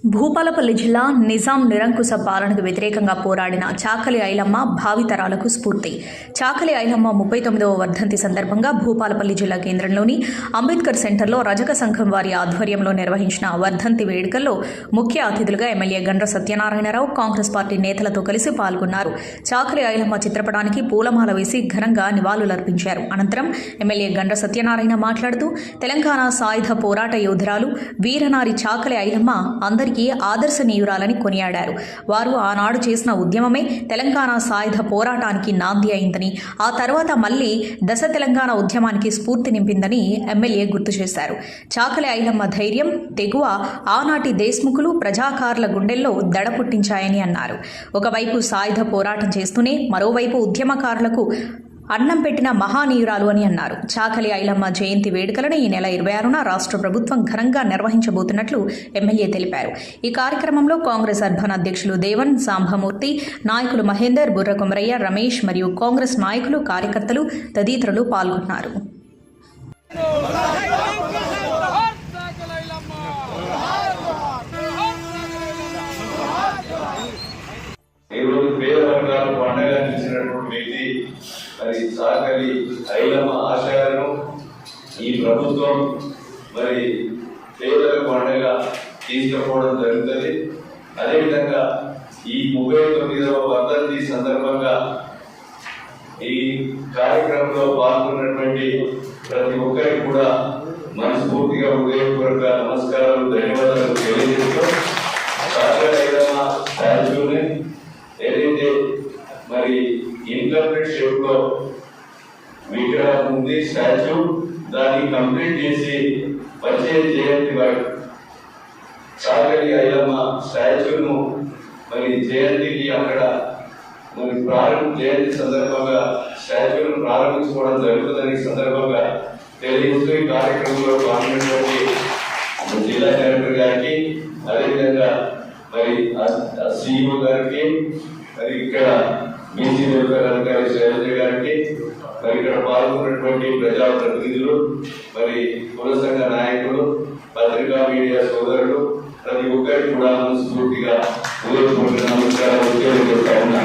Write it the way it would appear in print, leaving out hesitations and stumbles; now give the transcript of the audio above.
భూపాలపల్లి జిల్లా నిజాం నిరంకుశ పాలనకు వ్యతిరేకంగా పోరాడిన చాకలి ఐలమ్మ భావితరాలకు స్ఫూర్తి. చాకలి ఐలమ్మ 39వ వర్ధంతి సందర్భంగా భూపాలపల్లి జిల్లా కేంద్రంలోని అంబేద్కర్ సెంటర్లో రజక సంఘం వారి ఆధ్వర్యంలో నిర్వహించిన వర్ధంతి వేడుకల్లో ముఖ్య అతిథులుగా ఎమ్మెల్యే గండ్ర సత్యనారాయణరావు కాంగ్రెస్ పార్టీ నేతలతో కలిసి పాల్గొన్నారు. చాకలి ఐలమ్మ చిత్రపటానికి పూలమాల వేసి ఘనంగా నివాళులర్పించారు. అనంతరం ఎమ్మెల్యే గండ్ర సత్యనారాయణ మాట్లాడుతూ తెలంగాణ సాయుధ పోరాట యోధురాలు వీరనారి చాకలి ఐలమ్మ అందరి ఆదర్శనీయురాలని కొనియాడారు. వారు ఆనాడు చేసిన ఉద్యమమే తెలంగాణ సాయుధ పోరాటానికి నాంది అయిందని, ఆ తర్వాత మళ్లీ దశ తెలంగాణ ఉద్యమానికి స్ఫూర్తి నింపిందని ఎమ్మెల్యే గుర్తు చేశారు. చాకలి ఐలమ్మ ధైర్యం, తెగువ ఆనాటి దేశ్ముఖులు, ప్రజాకారుల గుండెల్లో దడ పుట్టించాయని అన్నారు. ఒకవైపు సాయుధ పోరాటం చేస్తూనే మరోవైపు ఉద్యమకారులకు అన్నం పెట్టిన మహానీయురాలు అని అన్నారు. చాకలి ఐలమ్మ జయంతి వేడుకలను ఈ నెల 26న రాష్ట్ర ప్రభుత్వం ఘనంగా నిర్వహించబోతున్నట్లు ఎమ్మెల్యే తెలిపారు. ఈ కార్యక్రమంలో కాంగ్రెస్ అర్బన్ అధ్యక్షులు దేవన్, సాంబమూర్తి, నాయకులు మహేందర్, బుర్ర కొమరయ్య, రమేష్ మరియు కాంగ్రెస్ నాయకులు, కార్యకర్తలు తదితరులు పాల్గొన్నారు. మరి చాకలి ఐలమ్మ ఆశయాలను ఈ ప్రభుత్వం మరి పేదలకు అండగా తీసుకుపోవడం జరుగుతుంది. అదేవిధంగా ఈ 39వ వర్ధంతి సందర్భంగా ఈ కార్యక్రమంలో పాల్గొన్నటువంటి ప్రతి ఒక్కరికి కూడా మనస్ఫూర్తిగా హృదయపూర్వక నమస్కారాలు, ధన్యవాదాలు తెలియజేస్తూ చాకలి ఐలమ్మ స్టాచ్యూని ఏదైతే మరి ఇన్కంప్లీట్ షేప్ లో విగ్రహం ఉంది, స్టాచ్యూ, దాన్ని కంప్లీట్ చేసి వచ్చే జయంతి చాకలి ఐలమ్మ స్టాచ్యూను మరి జయంతికి అక్కడ మరి జయంతి సందర్భంగా స్టాచ్యూను ప్రారంభించుకోవడం జరుగుతుందని సందర్భంగా తెలియజేస్తూ ఈ కార్యక్రమంలో పాల్గొన్నటువంటి జిల్లా కలెక్టర్ గారికి, అదేవిధంగా మరి సిఇఓ గారికి, మరి ఇక్కడ బీసీ వెల్ఫేర్ అధికారి శైలజ గారికి, మరి ఇక్కడ పాల్గొన్నటువంటి ప్రజాప్రతినిధులు, మరి కుల సంఘ నాయకులు, పత్రికా మీడియా సోదరులు, ప్రతి ఒక్కరికి కూడా మనస్ఫూర్తిగా నమస్కారాలు తెలియజేస్తా ఉన్నా.